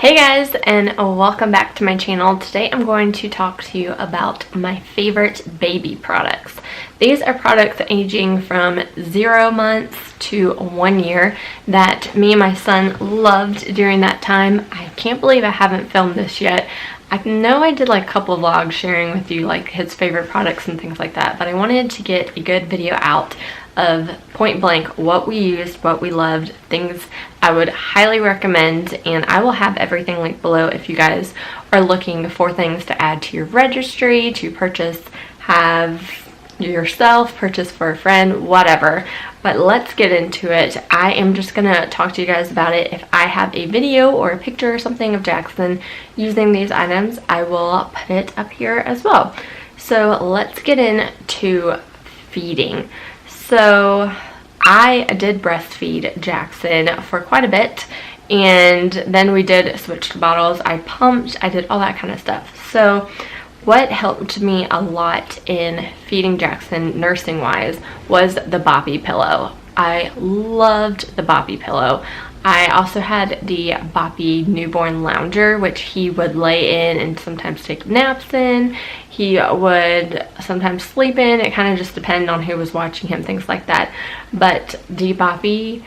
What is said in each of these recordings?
Hey guys, and welcome back to my channel. Today I'm going to talk to you about my favorite baby products. These are products aging from 0 months to 1 year that me and my son loved during that time. I can't believe I haven't filmed this yet. I know I did like a couple of vlogs sharing with you like his favorite products and things like that, but I wanted to get a good video out of point blank what we used, what we loved, things I would highly recommend, and I will have everything linked below if you guys are looking for things to add to your registry, to purchase, have yourself, purchase for a friend, whatever. But let's get into it. I am just gonna talk to you guys about it. If I have a video or a picture or something of Jackson using these items, I will put it up here as well. So let's get into feeding. So I did breastfeed Jackson for quite a bit, and then we did switch to bottles. I pumped, I did all that kind of stuff. So what helped me a lot in feeding Jackson nursing wise was the Boppy pillow. I loved the Boppy pillow. I also had the Boppy newborn lounger, which he would lay in and sometimes take naps in. He would sometimes sleep in. It kind of just depended on who was watching him, things like that. But the Boppy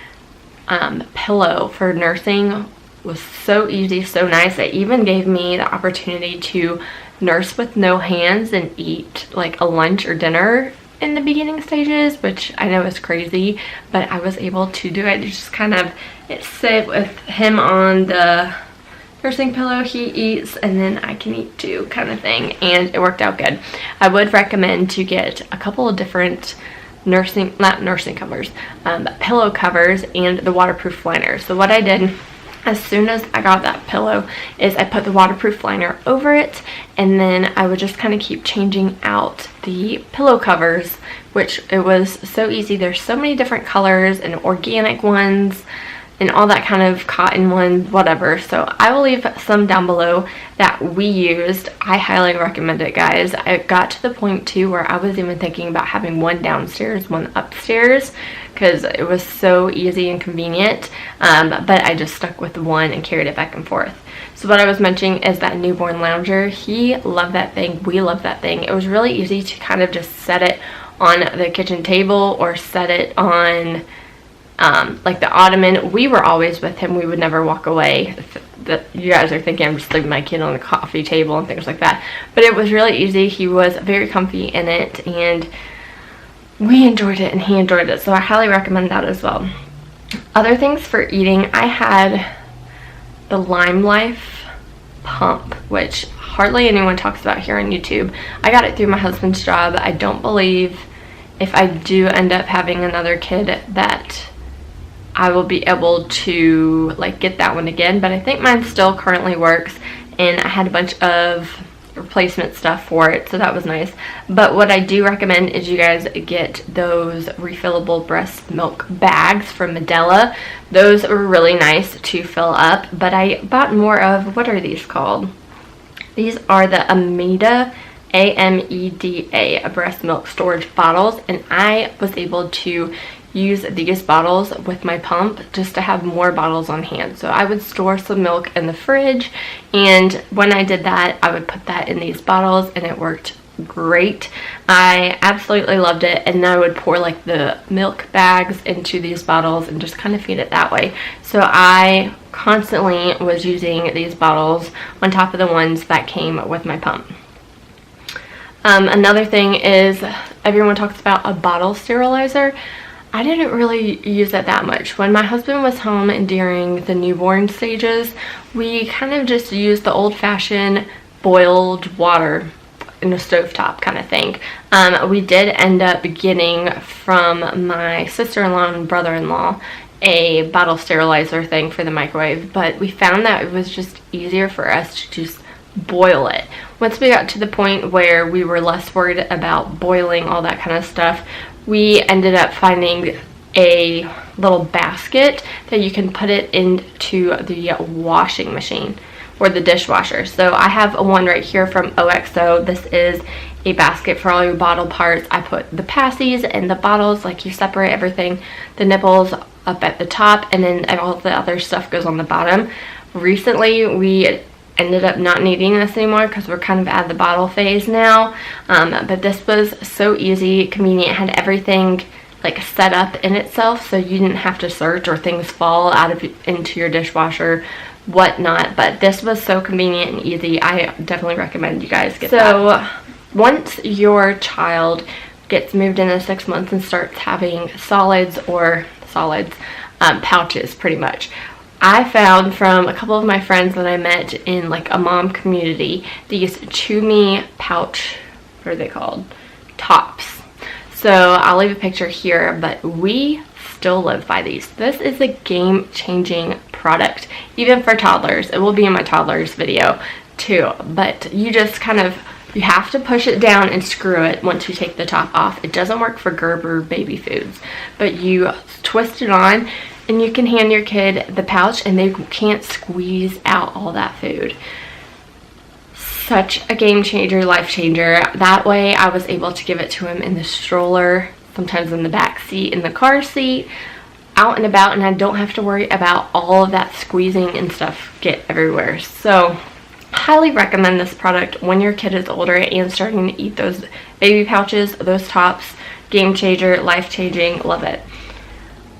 pillow for nursing was so easy, so nice. It even gave me the opportunity to nurse with no hands and eat like a lunch or dinner in the beginning stages, which I know is crazy, but I was able to do it. Just kind of, it sit with him on the nursing pillow, he eats, and then I can eat too, kind of thing, and it worked out good. I would recommend to get a couple of different not nursing covers, pillow covers and the waterproof liner. So what I did as soon as I got that pillow is I put the waterproof liner over it, and then I would just kind of keep changing out the pillow covers, which it was so easy. There's so many different colors and organic ones and all that kind of cotton ones, whatever. So I will leave some down below that we used. I highly recommend it, guys. I got to the point too where I was even thinking about having one downstairs, one upstairs, because it was so easy and convenient, but I just stuck with one and carried it back and forth. So what I was mentioning is that newborn lounger. He loved that thing. We loved that thing. It was really easy to kind of just set it on the kitchen table or set it on like the ottoman. We were always with him. We would never walk away. You guys are thinking I'm just leaving my kid on the coffee table and things like that, but it was really easy. He was very comfy in it, and we enjoyed it and he enjoyed it, so I highly recommend that as well. Other things for eating, I had the Life pump, which hardly anyone talks about here on YouTube. I got it through my husband's job. I don't believe if I do end up having another kid that I will be able to like get that one again, but I think mine still currently works, and I had a bunch of replacement stuff for it, so that was nice. But what I do recommend is you guys get those refillable breast milk bags from Medela. Those are really nice to fill up, but I bought more of, what are these called? These are the Ameda, AMEDA breast milk storage bottles, and I was able to use these bottles with my pump just to have more bottles on hand. So I would store some milk in the fridge, and when I did that, I would put that in these bottles, and it worked great. I absolutely loved it, and I would pour like the milk bags into these bottles and just kind of feed it that way. So I constantly was using these bottles on top of the ones that came with my pump. Another thing is everyone talks about a bottle sterilizer. I didn't really use it that much. When my husband was home and during the newborn stages, we kind of just used the old-fashioned boiled water in a stovetop kind of thing. We did end up getting from my sister-in-law and brother-in-law a bottle sterilizer thing for the microwave, but we found that it was just easier for us to just boil it. Once we got to the point where we were less worried about boiling all that kind of stuff, we ended up finding a little basket that you can put it into the washing machine or the dishwasher. So I have one right here from OXO. This is a basket for all your bottle parts. I put the passies and the bottles, like you separate everything, the nipples up at the top, and then all the other stuff goes on the bottom. Recently we ended up not needing this anymore because we're kind of at the bottle phase now, but this was so easy, convenient, had everything like set up in itself, so you didn't have to search or things fall out of into your dishwasher, whatnot. But this was so convenient and easy. I definitely recommend you guys get that. So once your child gets moved into 6 months and starts having solids, pouches pretty much, I found from a couple of my friends that I met in like a mom community, these Chew Me pouch, what are they called? Tops. So I'll leave a picture here, but we still live by these. This is a game-changing product, even for toddlers. It will be in my toddlers video too, but you just you have to push it down and screw it once you take the top off. It doesn't work for Gerber baby foods, but you twist it on and you can hand your kid the pouch and they can't squeeze out all that food. Such a game changer, life changer. That way I was able to give it to him in the stroller, sometimes in the back seat, in the car seat, out and about, and I don't have to worry about all of that squeezing and stuff get everywhere. So highly recommend this product when your kid is older and starting to eat those baby pouches, those tops. Game changer, life changing, love it.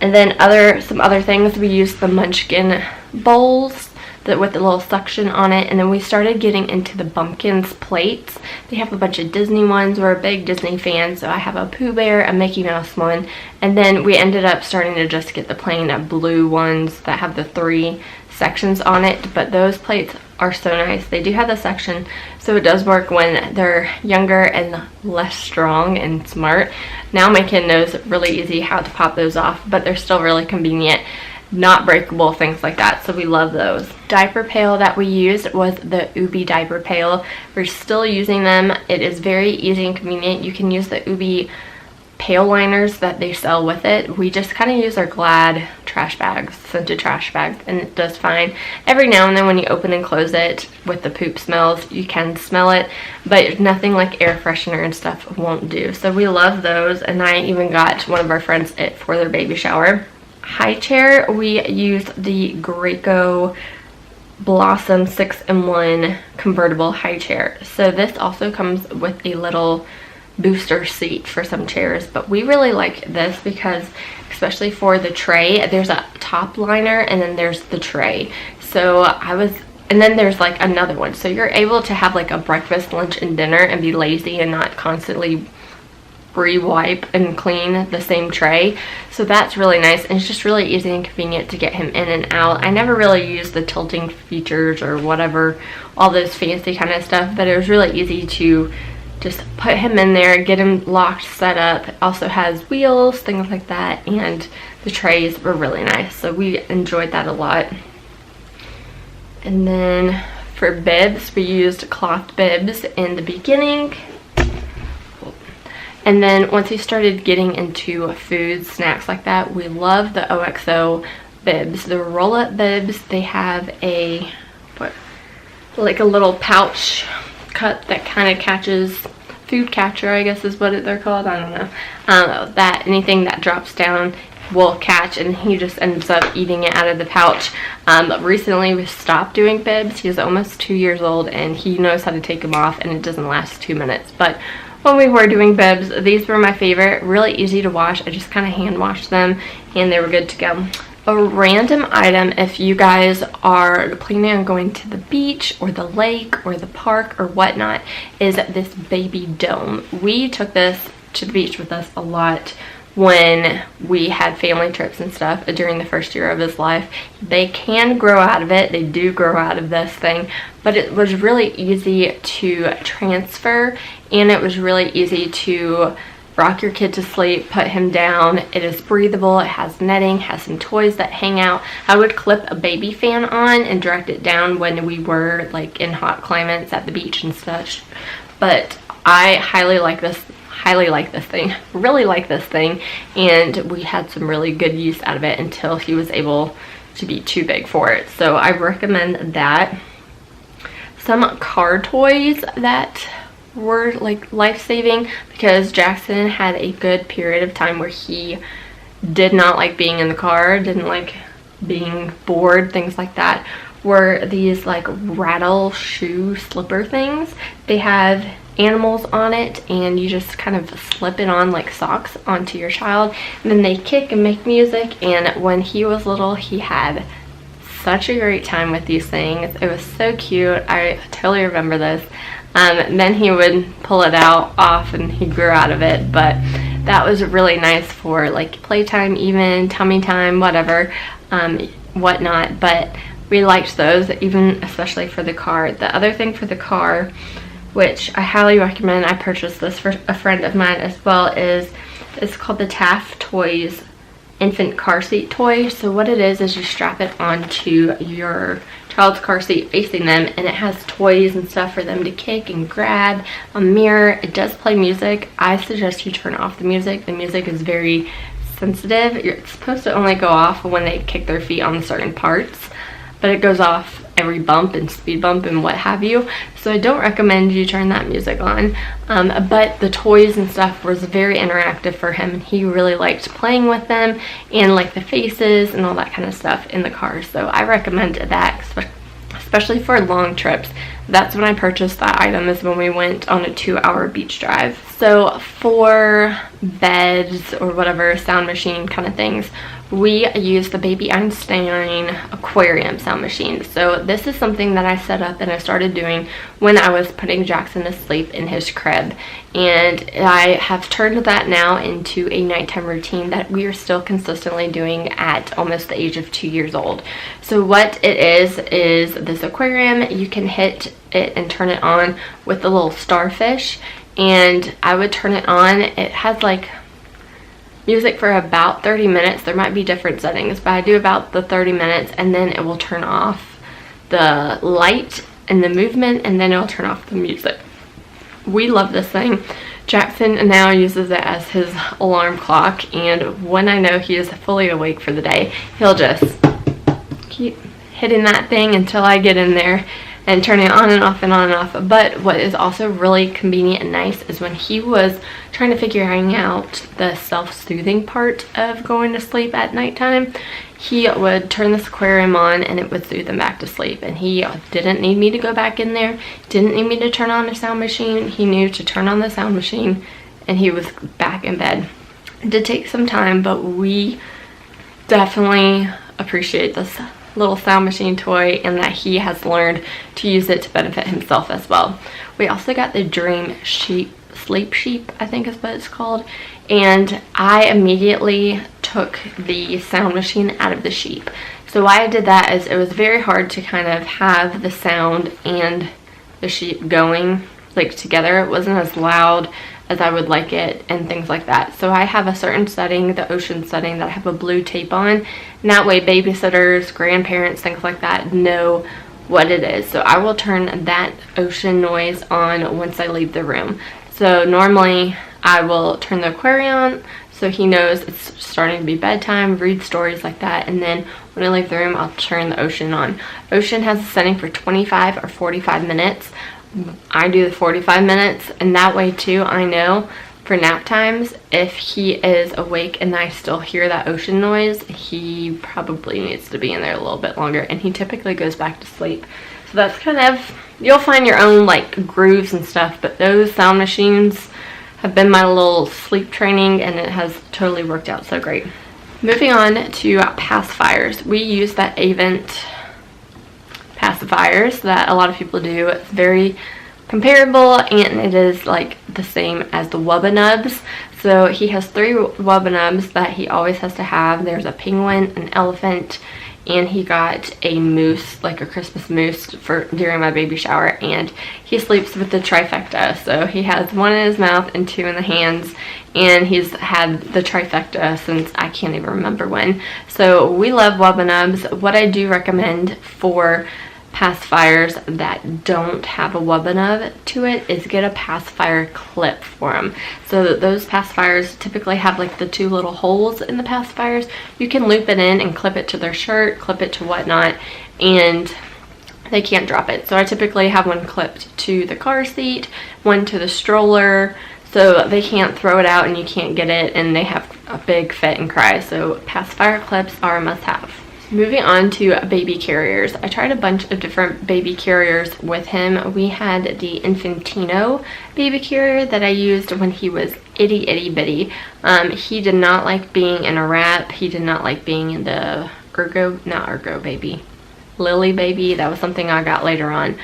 And then some other things, we used the Munchkin bowls with the little suction on it, and then we started getting into the Bumpkins plates. They have a bunch of Disney ones. We're a big Disney fan, so I have a Pooh Bear, a Mickey Mouse one, and then we ended up starting to just get the plain blue ones that have the 3 sections on it. But those plates are so nice. They do have the section, so it does work when they're younger and less strong and smart. Now my kid knows really easy how to pop those off, but they're still really convenient, not breakable, things like that, so we love those. Diaper pail that we used was the Ubi diaper pail. We're still using them. It is very easy and convenient. You can use the Ubi pail liners that they sell with it. We just kind of use our Glad trash bags, scented trash bags, and it does fine. Every now and then when you open and close it with the poop smells, you can smell it, but nothing like air freshener and stuff won't do. So we love those, and I even got one of our friends it for their baby shower. High chair, we used the Graco Blossom 6-in-1 convertible high chair. So this also comes with a little booster seat for some chairs, but we really like this because, especially for the tray, there's a top liner and then there's the tray. And then there's like another one, so you're able to have like a breakfast, lunch, and dinner and be lazy and not constantly re-wipe and clean the same tray. So that's really nice, and it's just really easy and convenient to get him in and out. I never really used the tilting features or whatever, all those fancy kind of stuff, but it was really easy to just put him in there, get him locked, set up. It also has wheels, things like that, and the trays were really nice, so we enjoyed that a lot. And then for bibs, we used cloth bibs in the beginning, and then once we started getting into food, snacks like that, we love the OXO bibs, the roll-up bibs. They have like a little pouch cup that kind of catches, food catcher I guess is what they're called, I don't know, that anything that drops down will catch, and he just ends up eating it out of the pouch. Recently we stopped doing bibs. He's almost 2 years old and he knows how to take them off, and it doesn't last 2 minutes. But when we were doing bibs, these were my favorite. Really easy to wash. I just kind of hand washed them and they were good to go. A random item, if you guys are planning on going to the beach or the lake or the park or whatnot, is this Babydome. We took this to the beach with us a lot when we had family trips and stuff during the first year of his life. They can grow out of it. They do grow out of this thing, but it was really easy to transfer, and it was really easy to rock your kid to sleep, put him down. It is breathable, it has netting, has some toys that hang out. I would clip a baby fan on and direct it down when we were like in hot climates at the beach and such. But I highly like this thing, really like this thing, and we had some really good use out of it until he was able to be too big for it. So I recommend that. Some car toys that were like life-saving, because Jackson had a good period of time where he did not like being in the car, didn't like being bored, things like that, were these like rattle shoe slipper things. They have animals on it, and you just kind of slip it on like socks onto your child, and then they kick and make music. And when he was little, he had such a great time with these things. It was so cute. I totally remember this. Then he would pull it off, and he grew out of it, but that was really nice for like playtime, even tummy time, whatever, whatnot. But we liked those, even especially for the car. The other thing for the car, which I highly recommend, I purchased this for a friend of mine as well, it's called the Taff Toys infant car seat toy. So what it is you strap it onto your child's car seat facing them, and it has toys and stuff for them to kick and grab, a mirror. It does play music. I suggest you turn off the music. The music is very sensitive. It's supposed to only go off when they kick their feet on certain parts, but it goes off every bump and speed bump and what have you. So I don't recommend you turn that music on. But the toys and stuff was very interactive for him, and he really liked playing with them and like the faces and all that kind of stuff in the car. So I recommend that, especially for long trips. That's when I purchased that item, is when we went on a 2-hour beach drive. So for beds or whatever sound machine kind of things, we use the Baby Einstein aquarium sound machine. So this is something that I set up and I started doing when I was putting Jackson to sleep in his crib, and I have turned that now into a nighttime routine that we are still consistently doing at almost the age of 2 years old. So what it is this aquarium. You can hit it and turn it on with the little starfish, and I would turn it on. It has like music for about 30 minutes. There might be different settings, but I do about the 30 minutes, and then it will turn off the light and the movement, and then it will turn off the music. We love this thing. Jackson now uses it as his alarm clock, and when I know he is fully awake for the day, he'll just keep hitting that thing until I get in there and turning it on and off and on and off. But what is also really convenient and nice is when he was trying to figuring out the self-soothing part of going to sleep at nighttime, he would turn this aquarium on and it would soothe him back to sleep. And he didn't need me to go back in there, didn't need me to turn on the sound machine. He knew to turn on the sound machine and he was back in bed. It did take some time, but we definitely appreciate this little sound machine toy, and that he has learned to use it to benefit himself as well. We also got the Dream Sleep Sheep, I think is what it's called, and I immediately took the sound machine out of the sheep. So why I did that is it was very hard to kind of have the sound and the sheep going like together. It wasn't as loud as I would like it and things like that. So I have a certain setting, the ocean setting, that I have a blue tape on, and that way babysitters, grandparents, things like that know what it is. So I will turn that ocean noise on once I leave the room. So normally I will turn the aquarium on so he knows it's starting to be bedtime, read stories like that, and then when I leave the room I'll turn the ocean on. Ocean has a setting for 25 or 45 minutes. I do the 45 minutes, and that way too I know for nap times if he is awake and I still hear that ocean noise, he probably needs to be in there a little bit longer, and he typically goes back to sleep. So that's kind of, you'll find your own like grooves and stuff, but those sound machines have been my little sleep training, and it has totally worked out so great. Moving on to pacifiers. We use that Avent pacifiers that a lot of people do. It's very comparable, and it is like the same as the Wubba Nubs. So he has 3 Wubba Nubs that he always has to have. There's a penguin, an elephant, and he got a moose, like a Christmas moose, for during my baby shower, and he sleeps with the trifecta. So he has 1 in his mouth and 2 in the hands, and he's had the trifecta since I can't even remember when. So we love Wubba Nubs. What I do recommend for pacifiers that don't have a Wubba Nub to it is get a pacifier clip for them. So those pacifiers typically have like the 2 little holes in the pacifiers. You can loop it in and clip it to their shirt, clip it to whatnot, and they can't drop it. So I typically have one clipped to the car seat, one to the stroller, so they can't throw it out and you can't get it, and they have a big fit and cry. So pacifier clips are a must-have. Moving on to baby carriers. I tried a bunch of different baby carriers with him. We had the Infantino baby carrier that I used when he was itty bitty. He did not like being in a wrap. He did not like being in the Lily baby. That was something I got later on.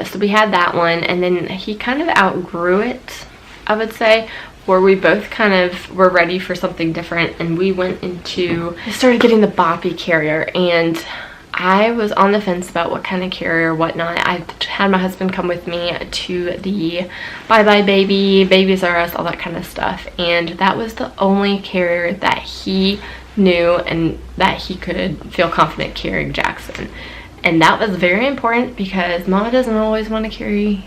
So we had that one, and then he kind of outgrew it, I would say, where we both kind of were ready for something different, and we started getting the boppy carrier, and I was on the fence about what kind of carrier, whatnot. I had my husband come with me to the Bye Bye Baby, Babies R Us, all that kind of stuff, and that was the only carrier that he knew and that he could feel confident carrying Jackson. And that was very important because Mama doesn't always want to carry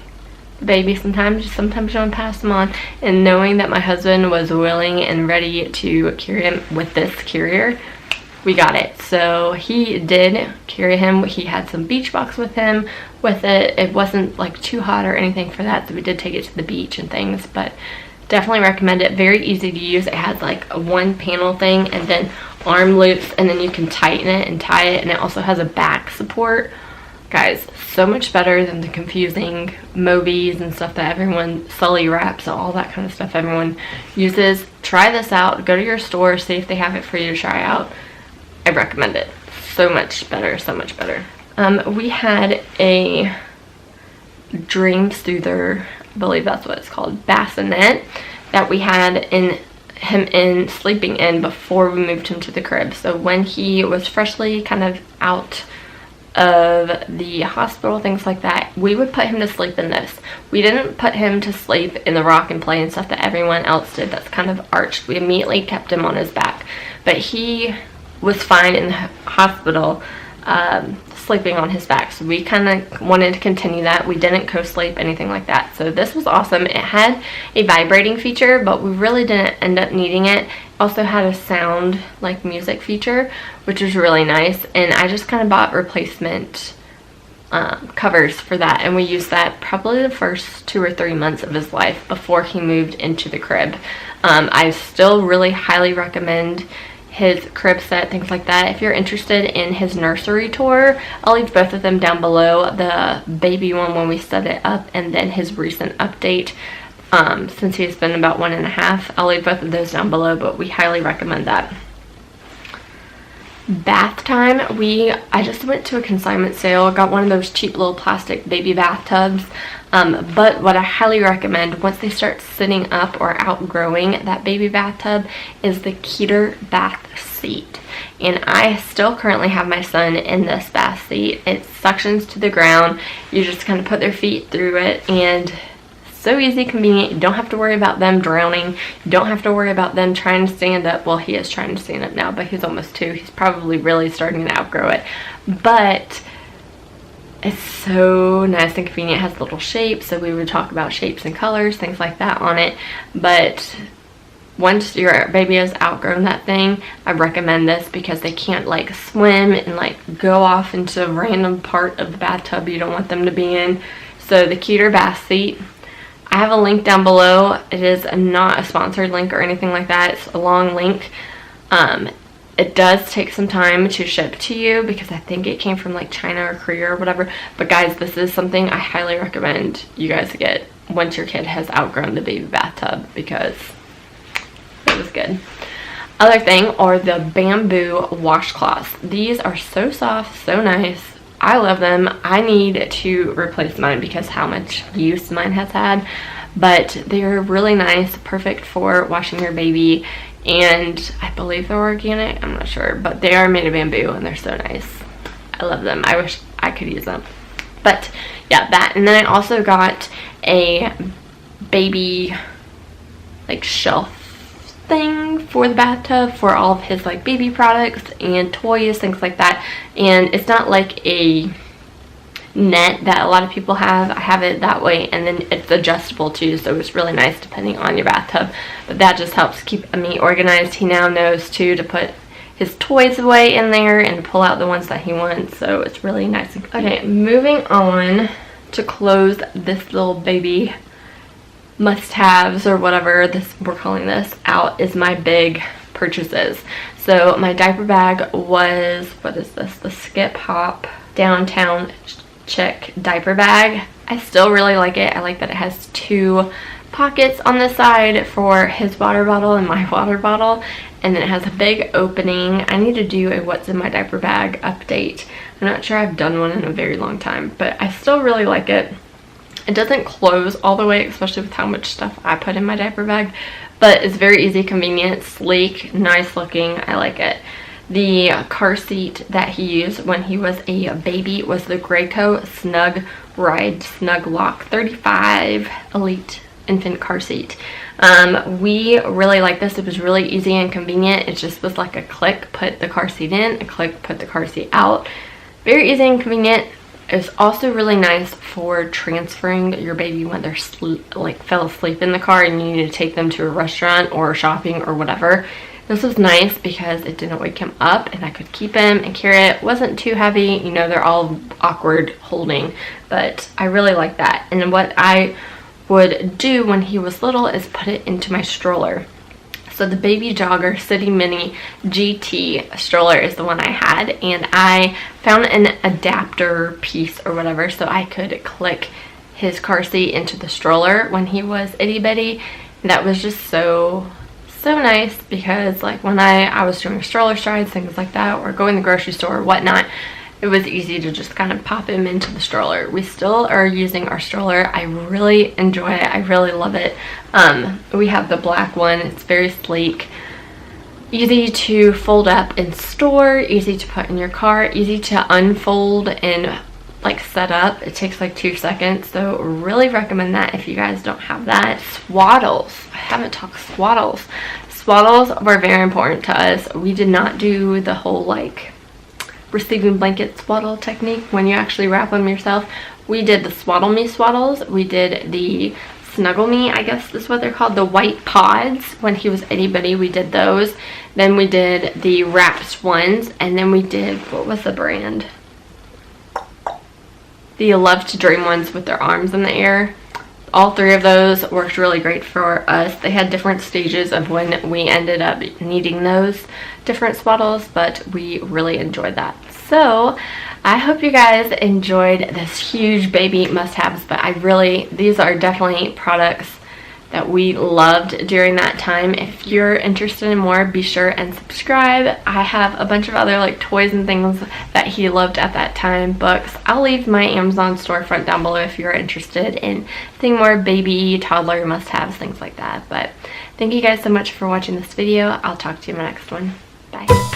baby. Sometimes you want to pass them on, and knowing that my husband was willing and ready to carry him with this carrier, we got it. So he did carry him. He had some beach box with him with it. It wasn't like too hot or anything for that, so we did take it to the beach and things, but definitely recommend it. Very easy to use. It has like a one panel thing and then arm loops, and then you can tighten it and tie it, and it also has a back support. Guys, so much better than the confusing Mobies and stuff that everyone, Sully wraps, all that kind of stuff everyone uses. Try this out. Go to your store, see if they have it for you to try out. I recommend it. So much better, so much better. We had a Dream Soother, I believe that's what it's called, bassinet, that we had him sleeping in before we moved him to the crib. So when he was freshly kind of out of the hospital, things like that, we would put him to sleep in this. We didn't put him to sleep in the rock and play and stuff that everyone else did that's kind of arched. We immediately kept him on his back, but he was fine in the hospital sleeping on his back, so we kind of wanted to continue that. We didn't co-sleep, anything like that. So this was awesome. It had a vibrating feature, but we really didn't end up needing it. Also had a sound like music feature, which was really nice, and I just kind of bought replacement covers for that, and we used that probably the first 2 or 3 months of his life before he moved into the crib. I still really highly recommend his crib set, things like that. If you're interested in his nursery tour, I'll leave both of them down below. The baby one when we set it up, and then his recent update since he's been about 1.5. I'll leave both of those down below, but we highly recommend that. Bath time, I just went to a consignment sale, got one of those cheap little plastic baby bathtubs, but what I highly recommend once they start sitting up or outgrowing that baby bathtub is the Keator bath seat. And I still currently have my son in this bath seat. It suctions to the ground. You just kind of put their feet through it, and so easy, convenient. You don't have to worry about them drowning. You don't have to worry about them trying to stand up. Well, he is trying to stand up now, but he's almost 2. He's probably really starting to outgrow it. But it's so nice and convenient. It has little shapes, so we would talk about shapes and colors, things like that on it. But once your baby has outgrown that thing, I recommend this because they can't like swim and like go off into a random part of the bathtub you don't want them to be in. So the Keator bath seat, I have a link down below. It is not a sponsored link or anything like that. It's a long link. It does take some time to ship to you because I think it came from like China or Korea or whatever. But guys, this is something I highly recommend you guys get once your kid has outgrown the baby bathtub because it was good. Other thing are the bamboo washcloths. These are so soft, so nice. I love them. I need to replace mine because how much use mine has had, but they're really nice, perfect for washing your baby, and I believe they're organic. I'm not sure, but they are made of bamboo and they're so nice. I love them. I wish I could use them. But yeah, that, and then I also got a baby like shelf thing for the bathtub for all of his like baby products and toys, things like that. And it's not like a net that a lot of people have. I have it that way, and then it's adjustable too, so it's really nice depending on your bathtub. But that just helps keep me organized. He now knows too to put his toys away in there and pull out the ones that he wants, so it's really nice. Okay, moving on to close this little baby must-haves or whatever this we're calling this out is my big purchases. So my diaper bag was, what is this? The Skip Hop Downtown Chick diaper bag. I still really like it. I like that it has 2 pockets on the side for his water bottle and my water bottle, and then it has a big opening. I need to do a what's in my diaper bag update. I'm not sure I've done one in a very long time, but I still really like it. It doesn't close all the way, especially with how much stuff I put in my diaper bag, but it's very easy, convenient, sleek, nice looking. I like it. The car seat that he used when he was a baby was the Graco Snug Ride Snug Lock 35 Elite infant car seat. We really like this. It was really easy and convenient. It just was like a click, put the car seat in, a click, put the car seat out. Very easy and convenient. It's also really nice for transferring your baby when they're fell asleep in the car and you need to take them to a restaurant or shopping or whatever. This was nice because it didn't wake him up and I could keep him and carry it. It wasn't too heavy. You know, they're all awkward holding, but I really like that. And what I would do when he was little is put it into my stroller. So the Baby Jogger City Mini GT stroller is the one I had, and I found an adapter piece or whatever so I could click his car seat into the stroller when he was itty bitty. That was just so nice because like when I was doing stroller strides, things like that, or going to the grocery store or whatnot, it was easy to just kind of pop him into the stroller. We still are using our stroller. I really enjoy it. I really love it. We have the black one. It's very sleek, easy to fold up and store, easy to put in your car, easy to unfold and like set up. It takes like 2 seconds, so really recommend that if you guys don't have that. Swaddles. I haven't talked swaddles. Swaddles were very important to us. We did not do the whole like receiving blanket swaddle technique when you actually wrap them yourself. We did the Swaddle Me swaddles. We did the Snuggle Me, I guess is what they're called, the white pods. When he was itty bitty, we did those. Then we did the wrapped ones, and then we did, what was the brand? The Love to Dream ones with their arms in the air. All 3 of those worked really great for us. They had different stages of when we ended up needing those different swaddles, but we really enjoyed that. So I hope you guys enjoyed this huge baby must-haves, but these are definitely products that we loved during that time. If you're interested in more, be sure and subscribe. I have a bunch of other like toys and things that he loved at that time, books. I'll leave my Amazon storefront down below if you're interested in seeing more baby, toddler must-haves, things like that. But thank you guys so much for watching this video. I'll talk to you in my next one. Bye.